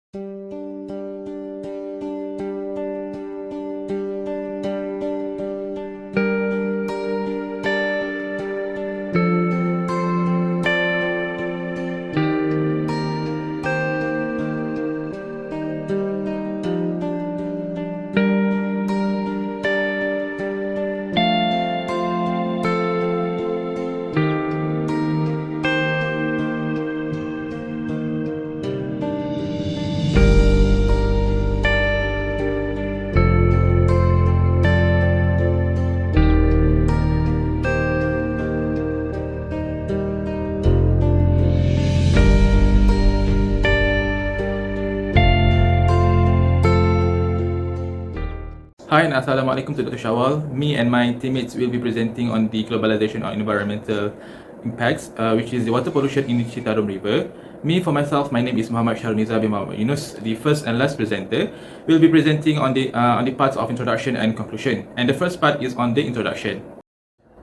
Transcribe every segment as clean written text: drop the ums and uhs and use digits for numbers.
Hi and Assalamualaikum to Dr. Shawal. Me and my teammates will be presenting on the globalization on environmental impacts, which is the water pollution in the Citarum River. Me, for myself, my name is Muhammad Sharuniza bin Muhammad Yunus, the first and last presenter. We'll be presenting on the parts of introduction and conclusion. And the first part is on the introduction.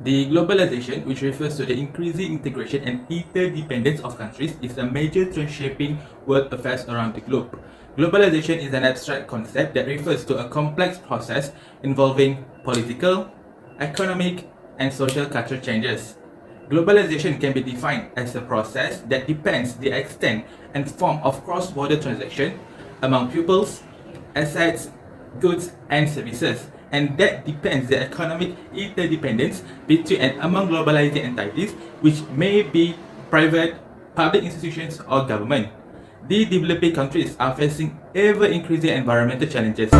The globalization, which refers to the increasing integration and interdependence of countries, is a major trend shaping world affairs around the globe. Globalization is an abstract concept that refers to a complex process involving political, economic, and social cultural changes. Globalization can be defined as a process that depends the extent and form of cross-border transaction among peoples, assets, goods, and services, and that depends the economic interdependence between and among globalizing entities, which may be private, public institutions, or government. The developing countries are facing ever-increasing environmental challenges.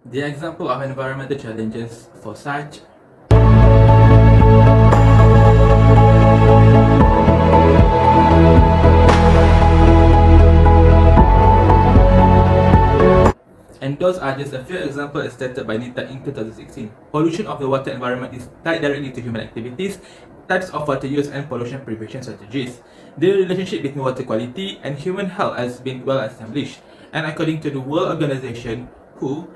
The example of environmental challenges for such and those are just a few examples as stated by NITA in 2016. Pollution of the water environment is tied directly to human activities, types of water use, and pollution prevention strategies. The relationship between water quality and human health has been well established, and according to the World Organization, WHO,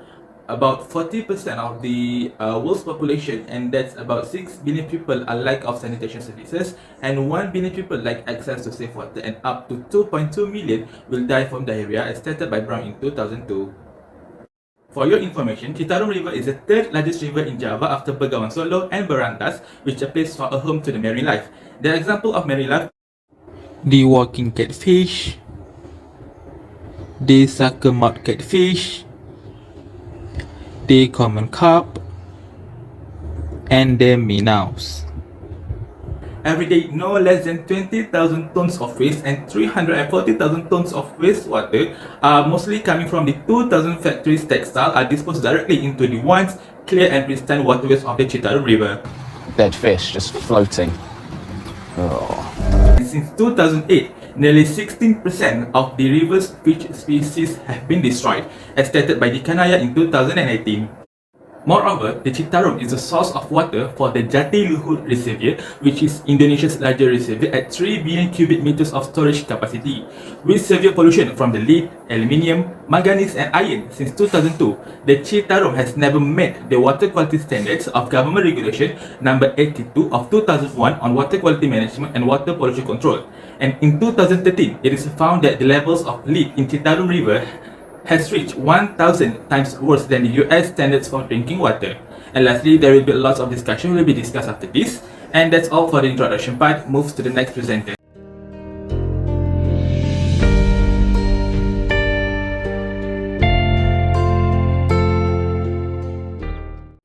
about 40% of the world's population, and that's about 6 billion people, are lack of sanitation services, and 1 billion people lack access to safe water, and up to 2.2 million will die from diarrhea, as stated by Brown in 2002. For your information, Citarum River is the third largest river in Java after Bengawan Solo and Berantas, which appears for a home to the marine life. The example of marine life: the walking catfish, the sucker-mouth catfish, the common carp, and the minnows. Every day, no less than 20,000 tons of waste and 340,000 tons of wastewater, mostly coming from the 2,000 factories textile, are disposed directly into the once clear and pristine waterways of the Citarum River. Dead fish just floating. Oh. Since 2008, nearly 16% of the river's fish species have been destroyed, as stated by the Kanaya in 2018. Moreover, the Citarum is a source of water for the Jatiluhur Reservoir, which is Indonesia's largest reservoir at 3 billion cubic meters of storage capacity. With severe pollution from the lead, aluminium, manganese, and iron since 2002, the Citarum has never met the water quality standards of Government Regulation Number 82 of 2001 on water quality management and water pollution control. And in 2013, it is found that the levels of lead in Citarum River has reached 1,000 times worse than the US standards for drinking water. And lastly, there will be lots of discussion will be discussed after this. And that's all for the introduction part. Moves to the next presenter.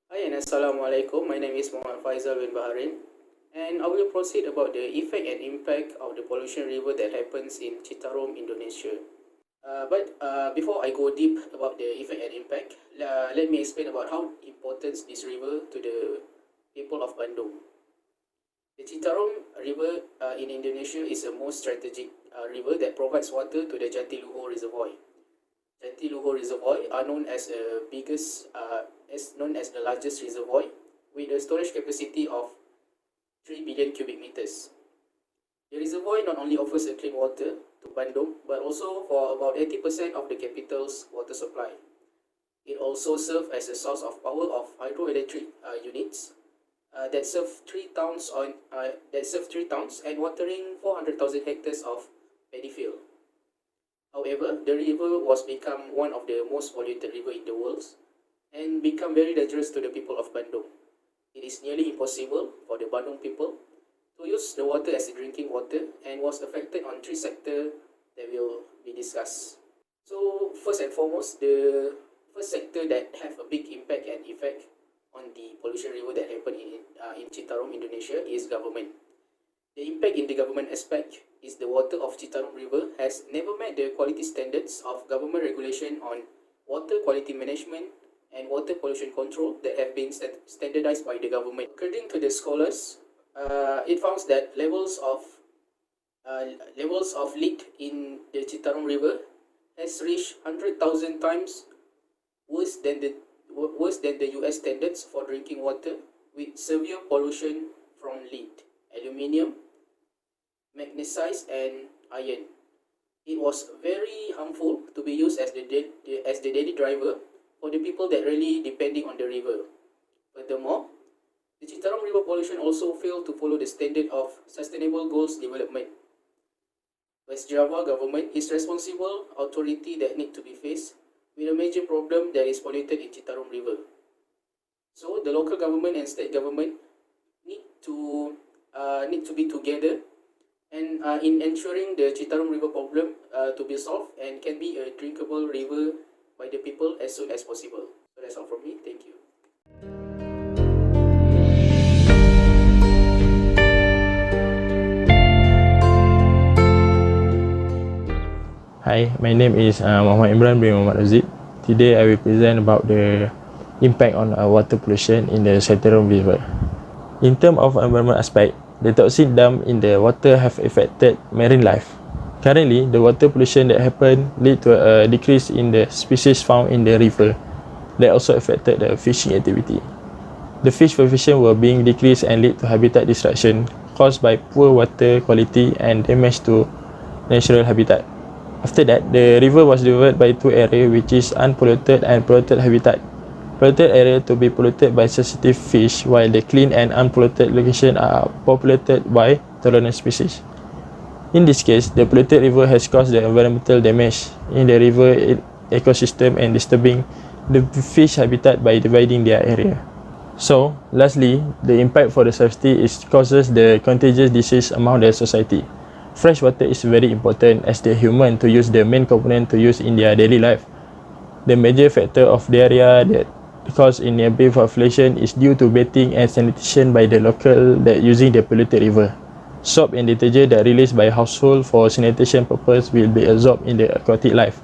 Hi and Assalamualaikum. My name is Muhammad Faizal bin Baharin, and I will proceed about the effect and impact of the pollution river that happens in Citarum, Indonesia. But before I go deep about the effect and impact, let me explain about how important this river to the people of Bandung. The Citarum River in Indonesia is the most strategic river that provides water to the Jatiluhur Reservoir. Jatiluhur Reservoir are known as the largest reservoir with a storage capacity of 3 billion cubic meters. The reservoir not only offers a clean water to Bandung, but also for about 80% of the capital's water supply. It also serves as a source of power of hydroelectric units, that serve 3 towns and watering 400,000 hectares of paddy field. However, the river was become one of the most polluted river in the world and become very dangerous to the people of Bandung. It is nearly impossible for the Bandung people to use the water as a drinking water and was affected on three sectors that will be discussed. So first and foremost, the first sector that have a big impact and effect on the pollution river that happened in Citarum, Indonesia is government. The impact in the government aspect is the water of Citarum River has never met the quality standards of government regulation on water quality management and water pollution control that have been standardized by the government. According to the scholars, it found that levels of lead in the Citarum River has reached 100,000 times worse than the US standards for drinking water, with severe pollution from lead, aluminium, magnesium, and iron. It was very harmful to be used as the daily driver for the people that really depending on the river. Furthermore, the Citarum River pollution also failed to follow the standard of Sustainable Goals Development. West Java government is responsible authority that need to be faced with a major problem that is polluted in Citarum River. So the local government and state government need to be together and in ensuring the Citarum River problem to be solved and can be a drinkable river by the people as soon as possible. So that's all from me. Thank you. Hi, my name is Muhammad Imran bin Muhammad Razid. Today I will present about the impact on water pollution in the Citarum River. In terms of environment aspect, the toxic dump in the water have affected marine life. Currently, the water pollution that happened lead to a decrease in the species found in the river. That also affected the fishing activity. The fish population were being decreased and lead to habitat destruction caused by poor water quality and damage to natural habitat. After that, the river was divided by two areas, which is unpolluted and polluted habitat. Polluted area to be polluted by sensitive fish, while the clean and unpolluted location are populated by tolerant species. In this case, the polluted river has caused the environmental damage in the river ecosystem and disturbing the fish habitat by dividing their area. So, lastly, the impact for the safety is causes the contagious disease among the society. Fresh water is very important as the human to use the main component to use in their daily life. The major factor of diarrhea that cause in nearby population is due to bathing and sanitation by the local that using the polluted river. Soap and detergent that released by household for sanitation purpose will be absorbed in the aquatic life.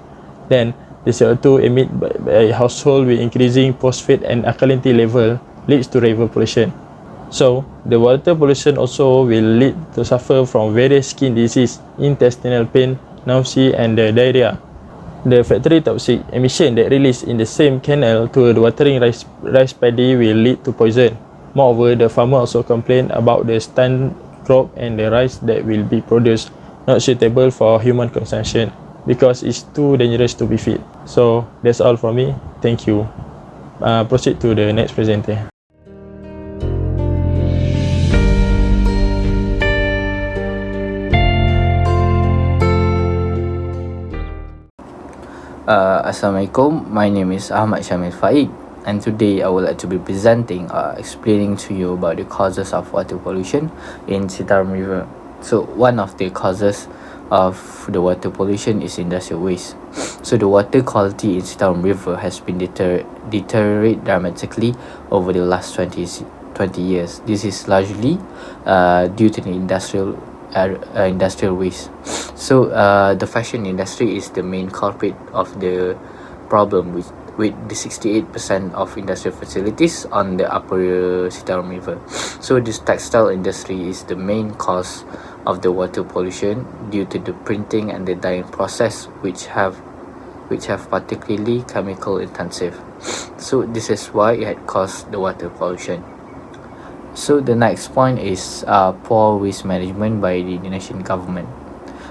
Then, the CO2 emitted by household with increasing phosphate and alkalinity level leads to river pollution. So, the water pollution also will lead to suffer from various skin disease, intestinal pain, nausea, and diarrhea. The factory toxic emission that released in the same canal to the watering rice paddy will lead to poison. Moreover, the farmer also complained about the stunned crop and the rice that will be produced not suitable for human consumption because it's too dangerous to be feed. So, that's all from me. Thank you. Proceed to the next presenter. Assalamualaikum, my name is Ahmad Syamil Faid, and today I would like to be presenting explaining to you about the causes of water pollution in Citarum River. So one of the causes of the water pollution is industrial waste. So the water quality in Citarum River has been deteriorated dramatically over the last 20 years. This is largely due to the industrial waste. So the fashion industry is the main culprit of the problem with the 68% of industrial facilities on the upper Citarum River. So this textile industry is the main cause of the water pollution due to the printing and the dyeing process, which have particularly chemical intensive. So this is why it had caused the water pollution. So the next point is poor waste management by the Indonesian government.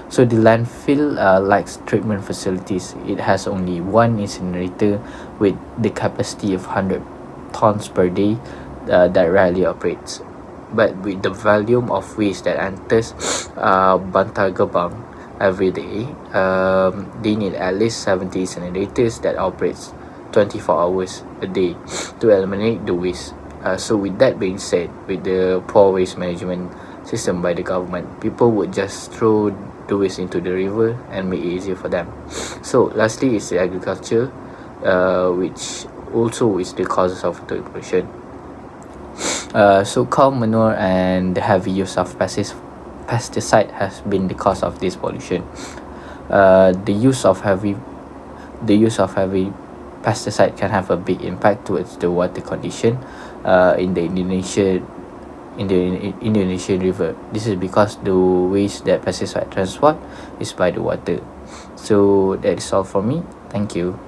So the landfill lacks treatment facilities. It has only one incinerator with the capacity of 100 tons per day that rarely operates. But with the volume of waste that enters Bantar Gebang every day, they need at least 70 incinerators that operates 24 hours a day to eliminate the waste. So with that being said, with the poor waste management system by the government, people would just throw the waste into the river and make it easier for them. So lastly is the agriculture, which also is the causes of the pollution. So cow manure and the heavy use of pesticide has been the cause of this pollution. The use of heavy pesticide can have a big impact towards the water condition in the Indonesian river. This is because the ways that pesticide transport is by the water. So that is all for me. Thank you.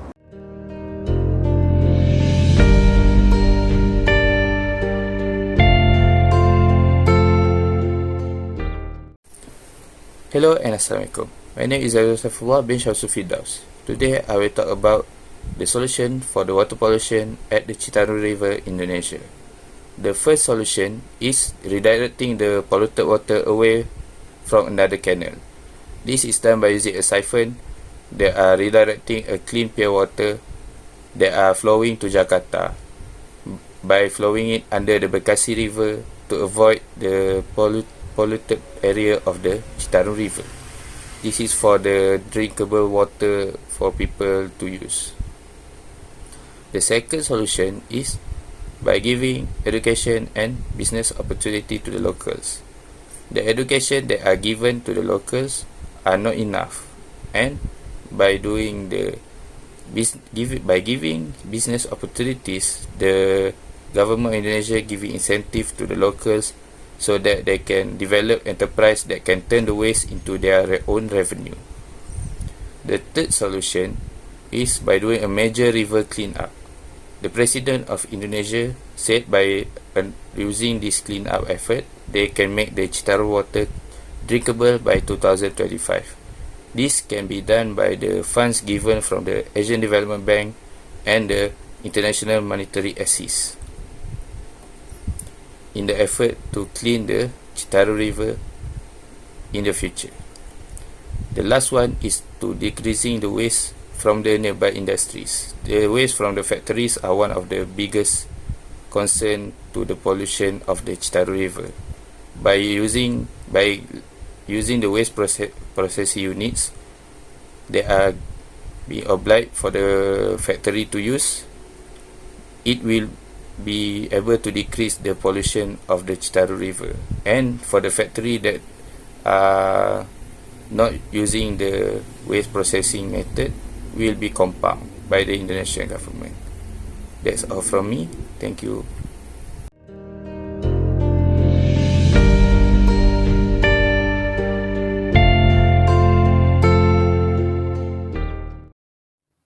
Hello and Assalamualaikum. My name is Saifullah bin Shamsul Firdaus. Today I will talk about the solution for the water pollution at the Citarum River, Indonesia. The first solution is redirecting the polluted water away from another canal. This is done by using a siphon that are redirecting a clean pure water that are flowing to Jakarta by flowing it under the Bekasi River to avoid the polluted area of the Citarum River. This is for the drinkable water for people to use. The second solution is by giving education and business opportunity to the locals. The education that are given to the locals are not enough, and by giving business opportunities, the government of Indonesia giving incentive to the locals so that they can develop enterprise that can turn the waste into their own revenue. The third solution is by doing a major river cleanup. The President of Indonesia said by using this cleanup effort, they can make the Citarum water drinkable by 2025. This can be done by the funds given from the Asian Development Bank and the International Monetary Assist in the effort to clean the Citarum River in the future. The last one is to decreasing the waste from the nearby industries. The waste from the factories are one of the biggest concern to the pollution of the Citarum River. By using the waste processing units that are being obliged for the factory to use, it will be able to decrease the pollution of the Citarum River. And for the factory that are not using the waste processing method, will be compound by the Indonesian government. That's all from me. Thank you.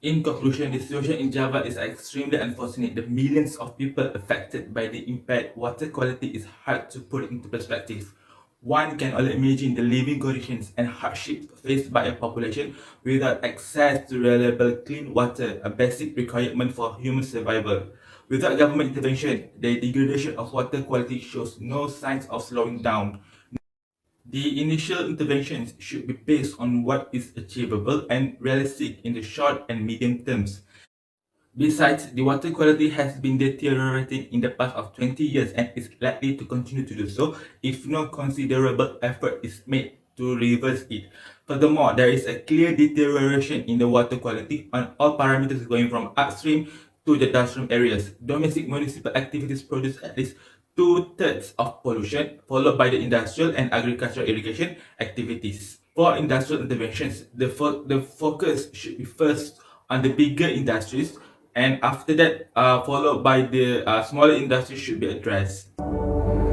In conclusion, the situation in Java is extremely unfortunate. The millions of people affected by the impaired water quality is hard to put into perspective. One can only imagine the living conditions and hardships faced by a population without access to reliable clean water, a basic requirement for human survival. Without government intervention, the degradation of water quality shows no signs of slowing down. The initial interventions should be based on what is achievable and realistic in the short and medium terms. Besides, the water quality has been deteriorating in the past of 20 years and is likely to continue to do so if no considerable effort is made to reverse it. Furthermore, there is a clear deterioration in the water quality on all parameters going from upstream to the downstream areas. Domestic municipal activities produce at least 2/3 of pollution, followed by the industrial and agricultural irrigation activities. For industrial interventions, the focus should be first on the bigger industries, and after that, followed by the smaller industries should be addressed.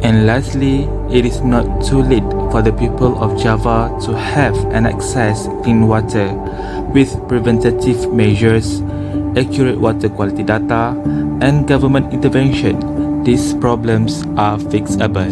And lastly, it is not too late for the people of Java to have and access clean water. With preventative measures, accurate water quality data, and government intervention, these problems are fixable.